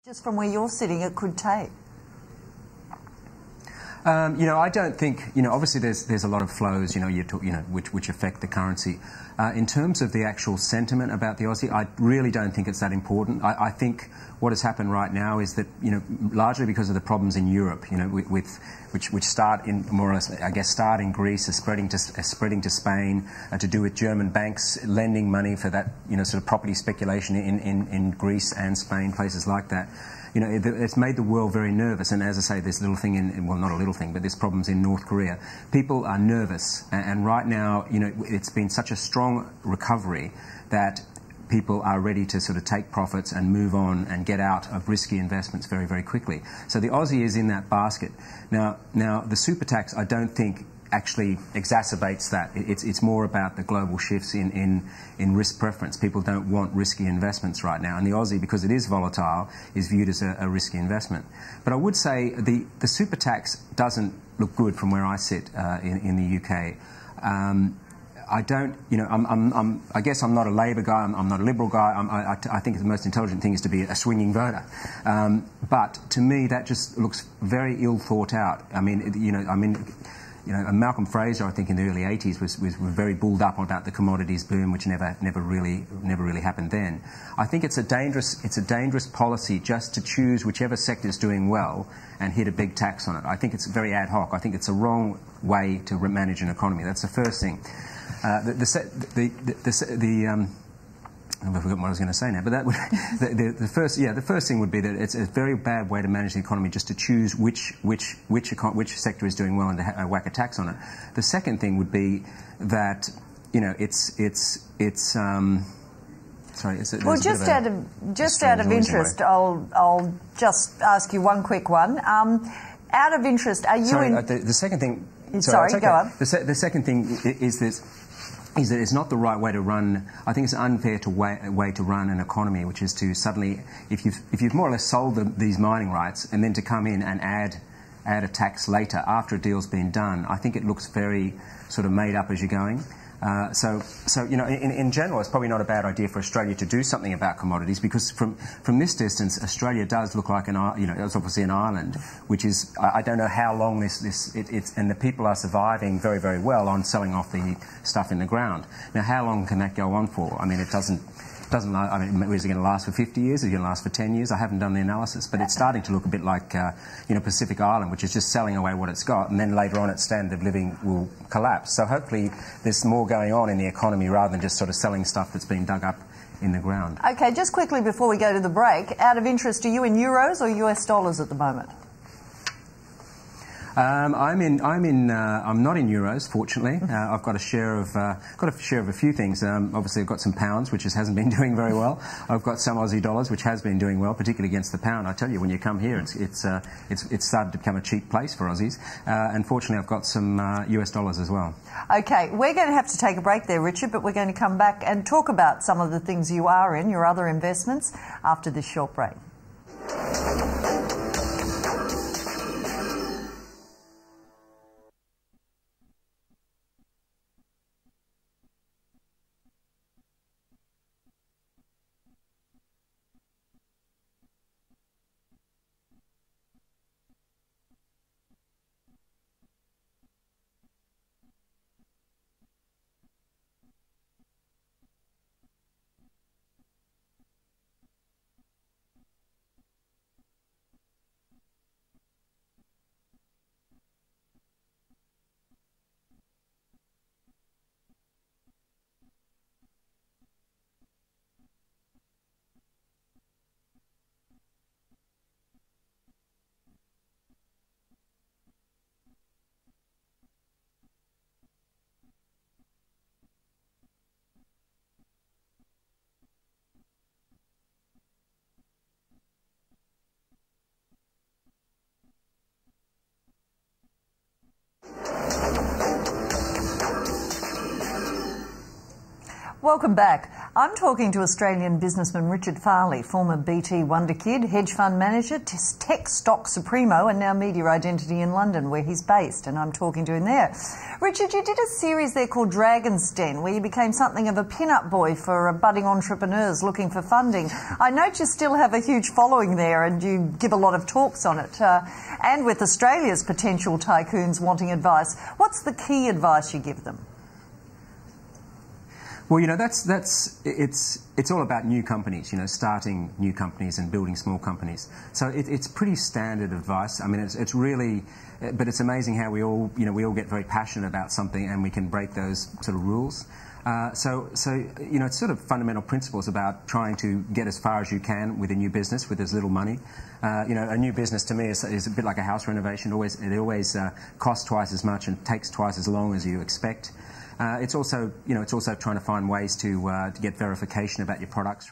Just from where you're sitting, it could take? I don't think, obviously there's a lot of flows, which affect the currency. In terms of the actual sentiment about the Aussie, I really don't think it's that important. I think what has happened right now is that, largely because of the problems in Europe, which start in more or less, I guess, start in Greece, are spreading to Spain, to do with German banks lending money for that, sort of property speculation in Greece and Spain, places like that. It's made the world very nervous, and as I say, this little thing well, not a little thing, but there's problems in North Korea. People are nervous, and right now, it's been such a strong recovery that people are ready to sort of take profits and move on and get out of risky investments very, very quickly. So the Aussie is in that basket. Now the super tax, I don't think actually exacerbates that. It's more about the global shifts in risk preference. People don't want risky investments right now, and the Aussie, because it is volatile, is viewed as a risky investment. But I would say the super tax doesn't look good from where I sit in the UK. I don't, I guess I'm not a Labor guy, I'm not a Liberal guy. I think the most intelligent thing is to be a swinging voter. But to me, that just looks very ill thought out. Malcolm Fraser, I think, in the early 80s was very bulled up about the commodities boom, which never really happened then. I think it's a dangerous policy just to choose whichever sector is doing well and hit a big tax on it. I think it's very ad hoc. I think it's a wrong way to manage an economy. That's the first thing. I've forgotten what I was going to say now, but that would, the first thing would be that it's a very bad way to manage the economy, just to choose which sector is doing well and to whack a tax on it. The second thing would be that Well, just out of interest, I'll just ask you one quick one. Out of interest, are you the second thing? Sorry, go on. The second thing is that it's not the right way to run. I think it's an unfair way to run an economy, which is to suddenly, if you've more or less sold these mining rights, and then to come in and add a tax later after a deal's been done, I think it looks very sort of made up as you're going. In general, it's probably not a bad idea for Australia to do something about commodities, because from this distance, Australia does look like it's obviously an island, which is, I don't know how long and the people are surviving very, very well on selling off the stuff in the ground. Now, how long can that go on for? I mean, is it going to last for 50 years? Is it going to last for 10 years? I haven't done the analysis, but it's starting to look a bit like, Pacific Island, which is just selling away what it's got, and then later on its standard of living will collapse. So hopefully there's more going on in the economy rather than just sort of selling stuff that's been dug up in the ground. Okay, just quickly before we go to the break, out of interest, are you in euros or US dollars at the moment? I'm not in euros, fortunately. I've got a share of a few things. Obviously, I've got some pounds, which hasn't been doing very well. I've got some Aussie dollars, which has been doing well, particularly against the pound. I tell you, when you come here, it's started to become a cheap place for Aussies. And fortunately, I've got some US dollars as well. Okay, we're going to have to take a break there, Richard, but we're going to come back and talk about some of the things you are in, your other investments, after this short break. Welcome back. I'm talking to Australian businessman Richard Farleigh, former BT wonder kid, hedge fund manager, tech stock supremo, and now media identity in London, where he's based, and I'm talking to him there. Richard, you did a series there called Dragon's Den, where you became something of a pin-up boy for budding entrepreneurs looking for funding. I note you still have a huge following there, and you give a lot of talks on it, and with Australia's potential tycoons wanting advice. What's the key advice you give them? Well, you know, it's all about new companies, you know, starting new companies and building small companies. So it's pretty standard advice. I mean, it's really, but it's amazing how we all get very passionate about something and we can break those sort of rules. So you know, it's sort of fundamental principles about trying to get as far as you can with a new business with as little money. You know, a new business to me is a bit like a house renovation. It always costs twice as much and takes twice as long as you expect. It's also trying to find ways to get verification about your products.